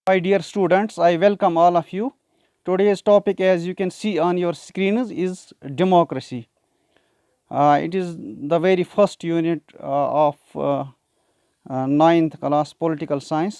My dear students, I welcome all of you. Today's topic, as you can see on your screens, is democracy. It is the very first unit of 9th class political science.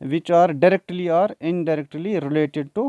which are directly or indirectly related to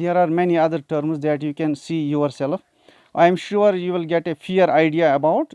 There are many other terms that you can see yourself. I am sure you will get a fair idea about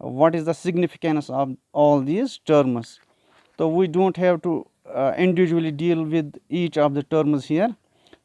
What is the significance of all these terms? So we don't have to individually deal with each of the terms here.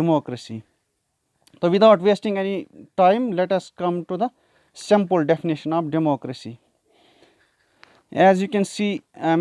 democracy. So without wasting any time, let us come to the simple definition of democracy. As you can see,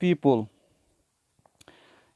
people.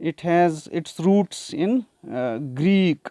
it has its roots in Greek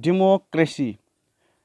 Democracy,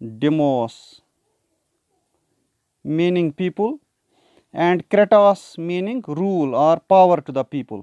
demos meaning people, and kratos meaning rule or power to the people.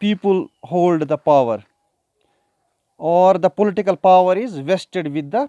people hold the power or the political power is vested with the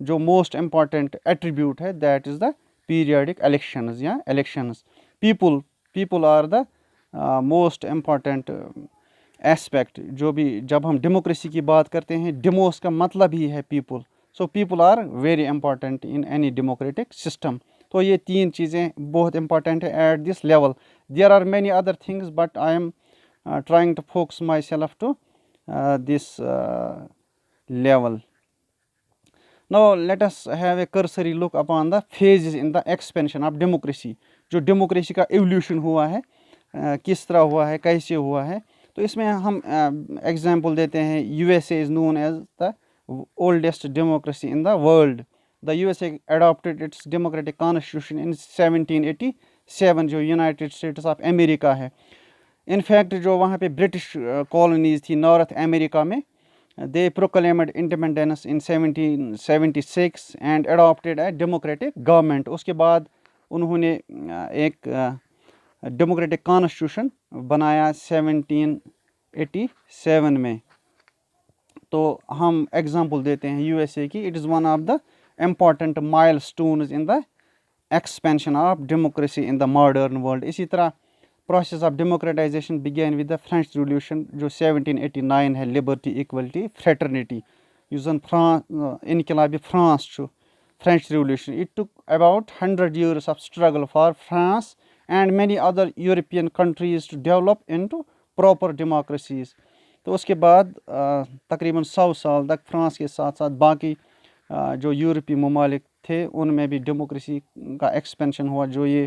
جو most important attribute ہے that is the periodic elections یا elections. People are the most important aspect. جو بھی جب ہم democracy کی بات کرتے ہیں, ڈیموس کا مطلب ہی ہے people. So people are very important in any democratic system. تو یہ تین چیزیں بہت امپارٹنٹ ہیں at this level. There are many other things but I am trying to focus myself to this level. Now let us have a cursory look upon the phases in the expansion of democracy. جو democracy کا evolution ہوا ہے, کس طرح ہوا ہے, کیسے ہوا ہے. تو اس میں ہم ایگزامپل دیتے ہیں. U S A is known as the oldest democracy in the world. The U S A adopted its democratic constitution in 1787, جو یونائٹیڈ اسٹیٹس آف امریکہ ہے. ان فیکٹ جو وہاں پہ برٹش کالونیز تھی نارتھ امریکہ میں, they proclaimed independence in 1776 and adopted a democratic government. اس کے بعد انہوں نے ایک ڈیموکریٹک کانسٹیٹیوشن بنایا 1787 میں. تو ہم ایگزامپل دیتے ہیں یو ایس اے کی. It is one of the important milestones in the expansion of democracy in the modern world. اسی طرح process of democratization begin with the French revolution جو 1789 ہے, لبرٹی, ایکولٹی, فریٹرنیٹی. یُس زن انقلابِ فرانس چھُ, French revolution. It took about 100 years of struggle for France and many other European countries to develop into proper democracies. تو اس کے بعد تقریباً 100 سال تک فرانس کے ساتھ ساتھ باقی جو یورپی ممالک تھے ان میں بھی ڈیموکریسی کا ایکسپینشن ہوا. جو یہ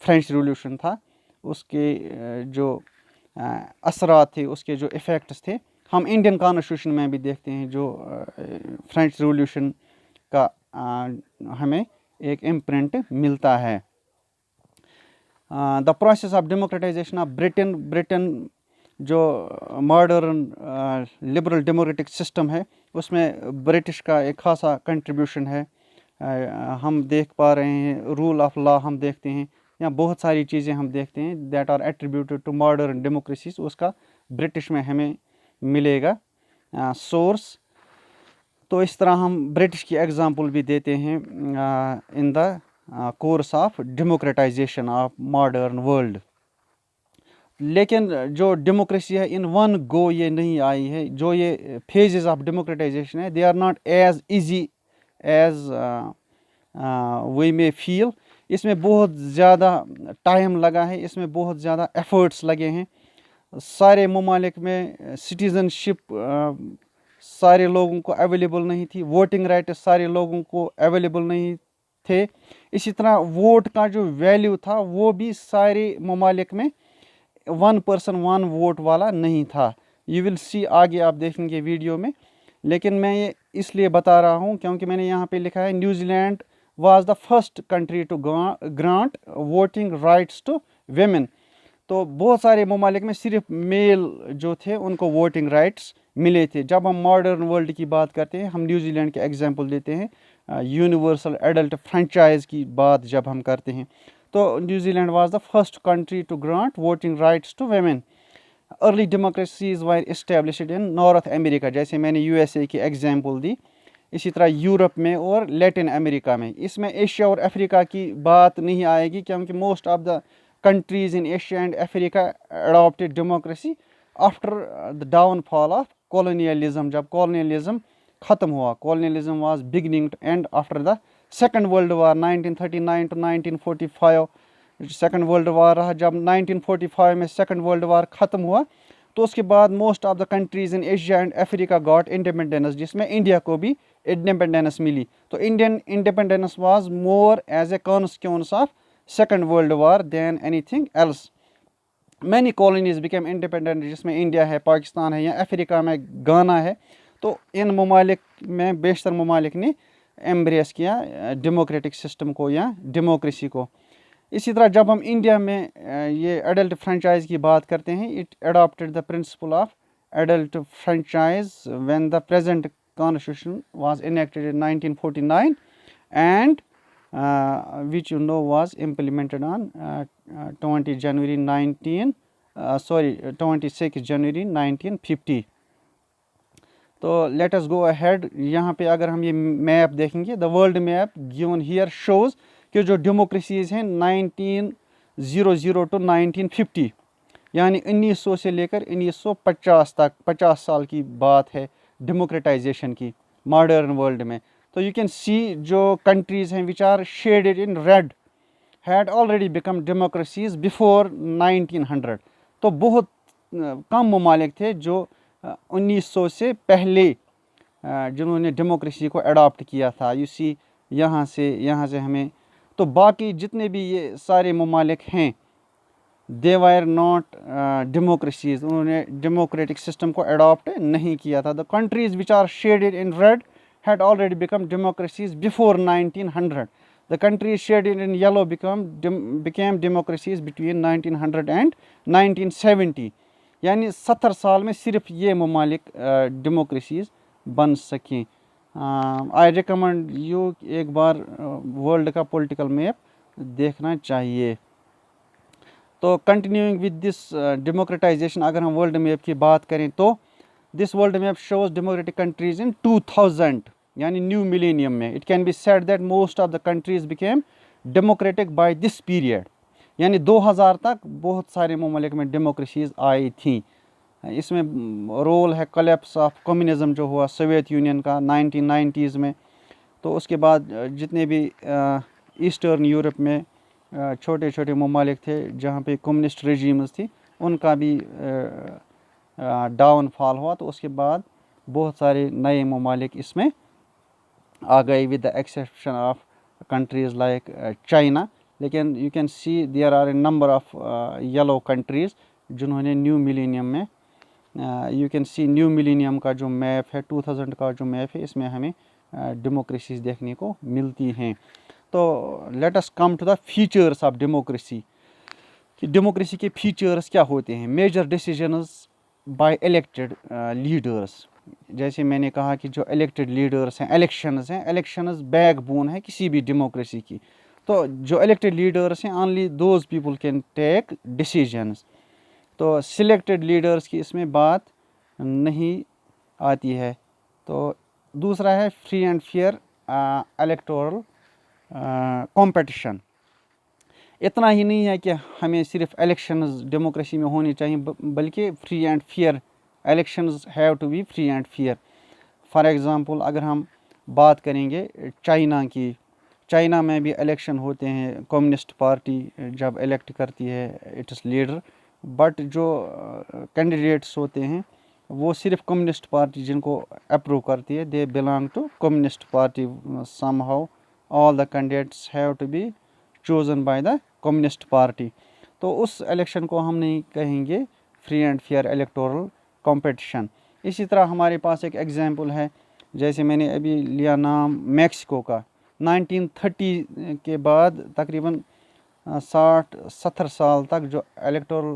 فرینچ ریولیوشن تھا اس کے جو اثرات تھے, اس کے جو ایفیکٹس تھے, ہم انڈین کانسٹیٹیوشن میں بھی دیکھتے ہیں. جو فرینچ ریولیوشن کا ہمیں ایک امپرنٹ ملتا ہے. The process of democratization of Britain جو ماڈرن لبرل ڈیموکریٹک سسٹم ہے اس میں برٹش کا ایک خاصا کنٹریبیوشن ہے. ہم دیکھ پا رہے ہیں رول آف لا ہم دیکھتے ہیں, یا بہت ساری چیزیں ہم دیکھتے ہیں that are attributed to modern democracies. اس کا برٹش میں ہمیں ملے گا سورس. تو اس طرح ہم برٹش کی ایگزامپل بھی دیتے ہیں in the course of democratization of modern world. لیکن جو ڈیموکریسی ہے ان ون گو یہ نہیں آئی ہے. جو یہ پھیزز آف ڈیموکریٹائزیشن ہے they are not as easy as we may feel. اس میں بہت زیادہ ٹائم لگا ہے, اس میں بہت زیادہ ایفرٹس لگے ہیں. سارے ممالک میں سٹیزن شپ سارے لوگوں کو اویلیبل نہیں تھی, ووٹنگ رائٹس سارے لوگوں کو اویلیبل نہیں تھے. اسی طرح ووٹ کا جو ویلیو تھا وہ بھی سارے ممالک میں 1 person 1 ووٹ والا نہیں تھا. یو ول سی, آگے آپ دیکھیں گے ویڈیو میں. لیکن میں یہ اس لیے بتا رہا ہوں کیونکہ میں نے یہاں پہ لکھا ہے New Zealand was the first country to grant voting rights to women. تو بہت سارے ممالک میں صرف میل جو تھے ان کو ووٹنگ رائٹس ملے تھے. جب ہم ماڈرن ورلڈ کی بات کرتے ہیں ہم نیوزی لینڈ کے ایگزامپل دیتے ہیں. یونیورسل ایڈلٹ فرنچائز کی بات جب ہم کرتے ہیں تو New Zealand was the first country to grant voting rights to women. Early democracies were established in North America, جیسے میں نے یو ایس اے کی ایگزامپل دی. اسی طرح یورپ میں اور لیٹن امریکہ میں. اس میں ایشیا اور افریقہ کی بات نہیں آئے گی کیونکہ most of the countries in Asia and Africa adopted democracy after the downfall of colonialism. جب colonialism ختم ہوا, colonialism was beginning to end after the second world war 1939 to 1945. second world war رہا. جب 1945 میں second world war ختم ہوا تو اس کے بعد most of the countries in Asia and Africa got independence, جس میں انڈیا کو بھی independence ملی. تو Indian independence was more as a consequence of Second World War than anything else. Many colonies became independent, جس میں انڈیا ہے, پاکستان ہے, یا افریقہ میں گانا ہے. تو ان ممالک میں بیشتر ممالک نے ایمبریس کیا ڈیموکریٹک سسٹم کو یا ڈیموکریسی کو. اسی طرح جب ہم انڈیا میں یہ ایڈلٹ فرنچائز کی بات کرتے ہیں, it adopted the principle of adult franchise when the present constitution was enacted in 1949 and which you know was implemented on 26 January 1950. تو لیٹ us گو ahead. یہاں پہ اگر ہم یہ میپ دیکھیں گے, the world map given here shows کہ جو ڈیموکریسیز ہیں 1900 to 1950, یعنی 1900 سے لے کر 1950 تک, 50 سال کی بات ہے ڈیموکریٹائزیشن کی ماڈرن ورلڈ میں. تو یو کین سی جو کنٹریز ہیں which are shaded in red had already become democracies before 1900. تو بہت کم ممالک تھے جو 1900 سے پہلے جنہوں نے ڈیموکریسی کو اڈاپٹ کیا تھا. یو سی یہاں سے ہمیں, تو باقی جتنے بھی یہ سارے ممالک ہیں دے وائر ناٹ ڈیموکریسیز, انہوں نے ڈیموکریٹک سسٹم کو اڈاپٹ نہیں کیا تھا. The countries which are shaded in red had already become democracies before 1900. The countries shaded in yellow became democracies between 1900 and 1970. یعنی 70 سال میں صرف یہ ممالک ڈیموکریسیز بن سکیں. آئی ریکمنڈ یو ایک بار ورلڈ کا پولیٹیکل میپ دیکھنا چاہیے. تو کنٹینیوئنگ ود دس ڈیموکریٹائزیشن, اگر ہم ورلڈ میپ کی بات کریں تو this world map shows democratic countries in 2000, یعنی نیو ملینیم میں. It can be said that most of the countries became democratic by this period, یعنی 2000 تک بہت سارے ممالک میں ڈیموکریسیز آئی تھیں. اس میں رول ہے کلیپس آف کمیونزم جو ہوا سوویت یونین کا 1990s میں. تو اس کے بعد جتنے بھی ایسٹرن یورپ میں چھوٹے چھوٹے ممالک تھے جہاں پہ کمیونسٹ رجیمز تھی, ان کا بھی ڈاؤن فال ہوا. تو اس کے بعد بہت سارے نئے ممالک اس میں آ گئے with the exception of countries like China. لیکن you can see there are a number of yellow countries جنہوں نے نیو ملینیم میں, you can see new millennium کا جو میپ ہے 2000 کا جو میپ ہے, اس میں ہمیں ڈیموکریسیز دیکھنے کو ملتی ہیں. تو let us come to the features of democracy, کہ ڈیموکریسی کے فیچرس کیا ہوتے ہیں. Major decisions by elected leaders, جیسے میں نے کہا کہ جو الیکٹڈ لیڈرس ہیں, الیکشنز بیک بون ہے کسی بھی ڈیموکریسی کی. تو جو الیکٹڈ لیڈرس ہیں only those people can take decisions. تو سلیکٹڈ لیڈرس کی اس میں بات نہیں آتی ہے. تو دوسرا ہے free and fair electoral competition. اتنا ہی نہیں ہے کہ ہمیں صرف الیکشنز ڈیموکریسی میں ہونی چاہیے, بلکہ free and fair elections have to be free and fair. For example اگر ہم بات کریں گے چائنا کی, چائنا میں بھی الیکشن ہوتے ہیں, کمیونسٹ پارٹی جب الیکٹ کرتی ہے اٹس لیڈر, بٹ جو کینڈیڈیٹس ہوتے ہیں وہ صرف کمیونسٹ پارٹی جن کو اپروو کرتی ہے, they belong to communist party somehow. All the candidates have to be chosen by the communist party. تو اس الیکشن کو ہم نہیں کہیں گے free and fair electoral competition. اسی طرح ہمارے پاس ایک ایگزامپل ہے, جیسے میں نے ابھی لیا نام میکسیکو کا. 1930 کے بعد تقریباً 60-70 سال تک جو الیکٹورل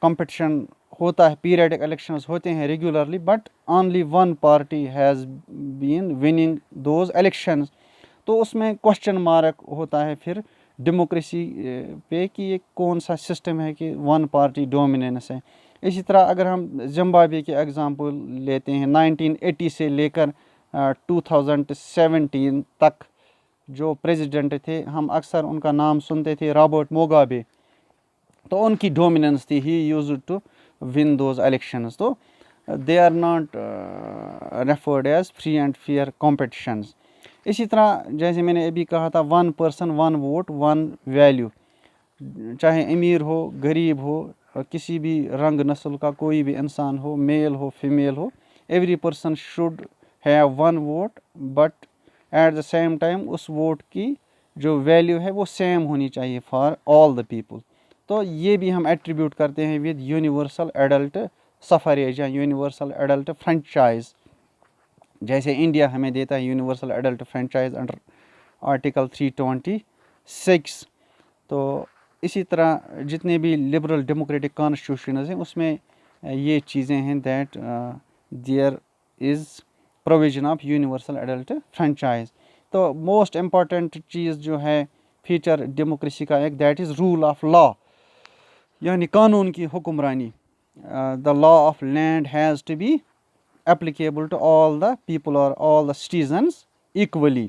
کمپٹیشن ہوتا ہے, پیریڈک الیکشنز ہوتے ہیں regularly, but only one party has been winning those elections. تو اس میں کوشچن مارک ہوتا ہے پھر ڈیموکریسی پہ کہ یہ کون سا سسٹم ہے کہ ون پارٹی ڈومیننس ہے. اسی طرح اگر ہم زمبابوے کے ایگزامپل لیتے ہیں, 1980 سے لے کر 2017 تک جو پریزیڈنٹ تھے, ہم اکثر ان کا نام سنتے تھے, رابرٹ موگابے. تو ان کی ڈومیننس تھی, he used to win those elections. تو they are not referred as free and fair competitions. اسی طرح جیسے میں نے ابھی کہا تھا, one person one vote one value. چاہے امیر ہو غریب ہو, کسی بھی رنگ نسل کا کوئی بھی انسان ہو, میل ہو فیمیل ہو, every person should have one vote, but at the same time اس ووٹ کی جو ویلیو ہے وہ سیم ہونی چاہیے فار آل دا پیپل. تو یہ بھی ہم ایٹریبیوٹ کرتے ہیں ود یونیورسل ایڈلٹ سفریج یا یونیورسل ایڈلٹ فرنچائز. جیسے انڈیا ہمیں دیتا ہے universal adult franchise under article 326. تو اسی طرح جتنے بھی لبرل ڈیموکریٹک کانسٹیٹیوشنز ہیں اس میں یہ چیزیں ہیں that there is provision of universal adult franchise. تو موسٹ امپورٹنٹ چیز جو ہے فیچر ڈیموکریسی کا ایک, that is rule of law, یعنی قانون کی حکمرانی. The law of land has to be applicable to all the people or all the citizens equally,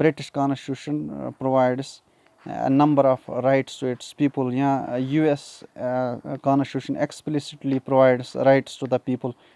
British Constitution provides a number of rights to its people. Yeah, US Constitution explicitly provides rights to the people.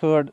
3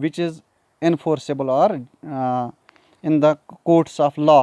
which is enforceable or in the courts of law,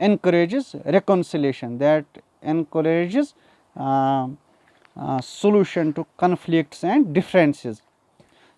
encourages reconciliation, that encourages solution to conflicts and differences।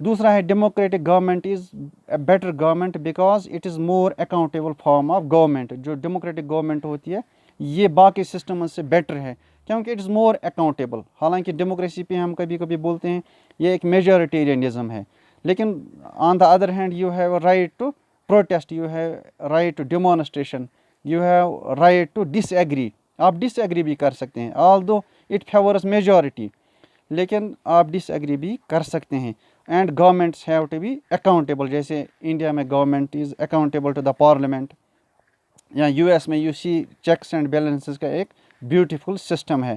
دوسرا ہے democratic government is a better government because it is more accountable form of government. جو democratic government ہوتی ہے یہ باقی system سے better ہے کیونکہ اٹ از مور اکاؤنٹیبل. حالانکہ ڈیموکریسی پہ ہم کبھی کبھی بولتے ہیں یہ ایک میجورٹیرینزم ہے, لیکن on the other hand you have a right to protest, you have right to demonstration, you have right to disagree. آپ ڈس ایگری بھی کر سکتے ہیں although it favours majority, لیکن آپ ڈس ایگری بھی کر سکتے ہیں. And governments have to be accountable, جیسے انڈیا میں government is accountable to the parliament, یا یو ایس میں you see checks and balances کا ایک بیوٹیفل سسٹم ہے.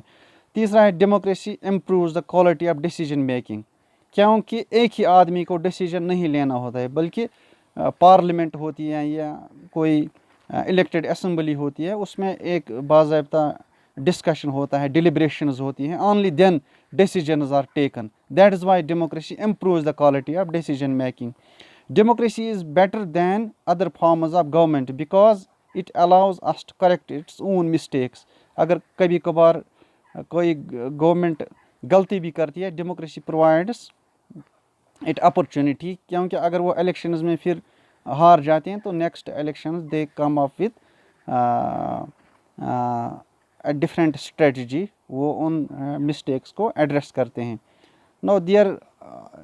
تیسرا ہے democracy improves the quality of decision making, کیونکہ ایک ہی آدمی کو ڈیسیجن نہیں لینا ہوتا ہے بلکہ پارلیمنٹ ہوتی ہے یا کوئی الیکٹڈ اسمبلی ہوتی ہے, اس میں ایک باضابطہ ڈسکشن ہوتا ہے, ڈیلیبریشنز ہوتی ہیں, only then decisions are taken. That is why democracy improves the quality of decision making. Democracy is better than other forms of government because it allows us to correct its own mistakes. اگر کبھی کبھار کوئی government غلطی بھی کرتی ہے, democracy provides it opportunity, کیونکہ اگر وہ الیکشنز میں پھر ہار جاتے ہیں تو next elections they come up with different strategy, وہ ان مسٹیکس کو ایڈریس کرتے ہیں. No there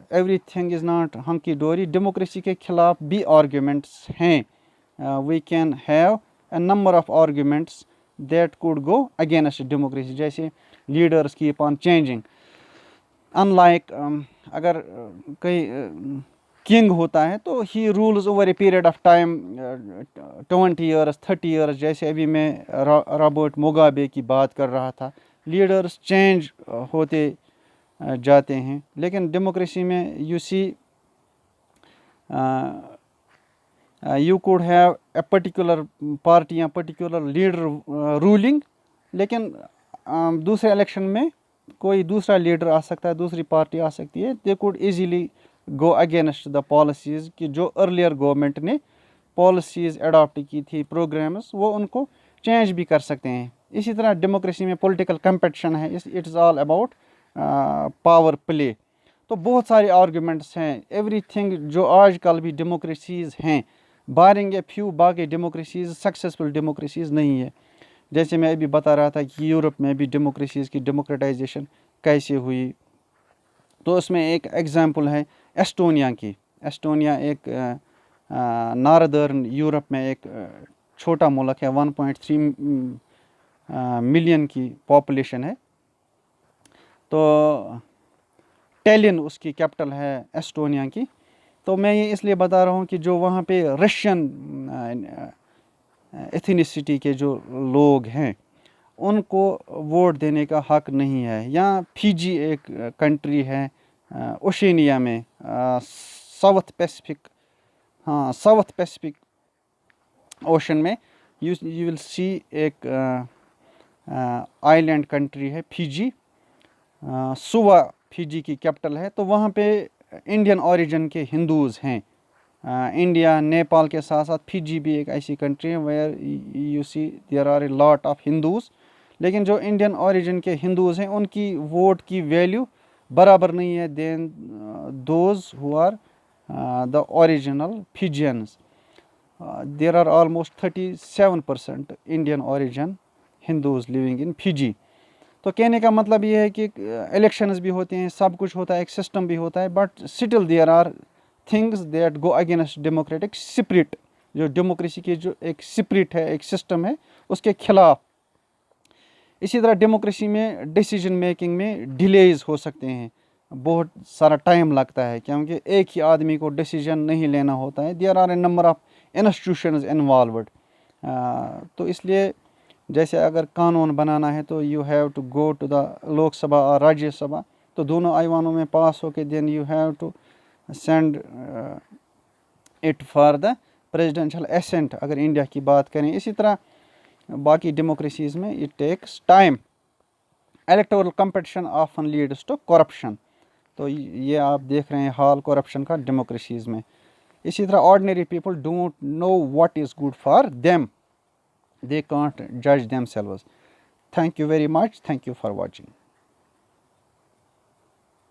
everything is not hunky dory, democracy کے خلاف بھی آرگیومنٹس ہیں. We can have a number of arguments that could go against democracy, جیسے leaders keep on changing. Unlike اگر کوئی کنگ ہوتا ہے تو he rules over a period of time 20 years 30 years, جیسے ابھی میں رابرٹ موگابے کی بات کر رہا تھا. لیڈرس چینج ہوتے جاتے ہیں, لیکن ڈیموکریسی میں you see you could have a particular party یا پرٹیکولر لیڈر رولنگ, لیکن دوسرے الیکشن میں کوئی دوسرا لیڈر آ سکتا ہے, دوسری پارٹی آ سکتی ہے. They could easily go against the policies کہ جو ارلیئر گورنمنٹ نے پالیسیز اڈاپٹ کی تھی, پروگرامز, وہ ان کو چینج بھی کر سکتے ہیں. اسی طرح ڈیموکریسی میں پولیٹیکل کمپٹیشن ہے, it is all about power play. تو بہت سارے آرگیومنٹس ہیں. ایوری تھنگ جو آج کل بھی ڈیموکریسیز ہیں, بارنگ اے فیو, باقی ڈیموکریسیز سکسیزفل ڈیموکریسیز نہیں ہے. جیسے میں ابھی بتا رہا تھا کہ یورپ میں بھی ڈیموکریسیز کی ڈیموکریٹائزیشن کیسے ہوئی, تو اس میں ایک ایگزامپل ہے ایسٹونیا کی. ایسٹونیا ایک ناردرن یورپ میں ایک چھوٹا ملک ہے, 1.3 ملین کی پاپولیشن ہے. تو ٹیلن اس کی کیپٹل ہے ایسٹونیا کی. تو میں یہ اس لیے بتا رہا ہوں کہ جو وہاں پہ رشین ایتھنیسٹی کے جو لوگ ہیں ان کو ووٹ دینے کا حق نہیں ہے. یا فیجی ایک کنٹری ہے اوشینیا میں, ساؤتھ پیسفک اوشن میں, یو ول سی ایک آئی لینڈ کنٹری ہے فیجی, سوا فیجی کی کیپٹل ہے. تو وہاں پہ انڈین اوریجن کے ہندوز ہیں. انڈیا نیپال کے ساتھ ساتھ فیجی بھی ایک ایسی کنٹری ہے where you see there are a lot of Hindus. لیکن جو انڈین اوریجن کے ہندوز ہیں ان کی ووٹ کی ویلیو برابر نہیں ہے then those who are the original Fijians. There are almost 37% Indian origin Hindus living in Fiji. تو کہنے کا مطلب یہ ہے کہ الیکشنز بھی ہوتے ہیں, سب کچھ ہوتا ہے, ایک سسٹم بھی ہوتا ہے, but still there are things that go against democratic spirit. جو ڈیموکریسی کی جو ایک اسپرٹ ہے, ایک سسٹم ہے, اس کے خلاف. اسی طرح ڈیموکریسی میں ڈیسیجن میکنگ میں ڈیلیز ہو سکتے ہیں, بہت سارا ٹائم لگتا ہے کیونکہ ایک ہی آدمی کو ڈیسیجن نہیں لینا ہوتا ہے. There are a number of institutions involved. تو اس لیے جیسے اگر قانون بنانا ہے تو you have to go to the Lok Sabha اور راجیہ سبھا, تو دونوں ایوانوں میں پاس ہو کے then you have to send it for the presidential assent اگر انڈیا کی بات کریں. اسی طرح باقی ڈیموکریسیز میں it takes time. Electoral competition often leads to corruption. تو یہ آپ دیکھ رہے ہیں حال کرپشن کا ڈیموکریسیز میں. اسی طرح ordinary people don't know what is good for them, they can't judge themselves. Thank you very much. Thank you for watching.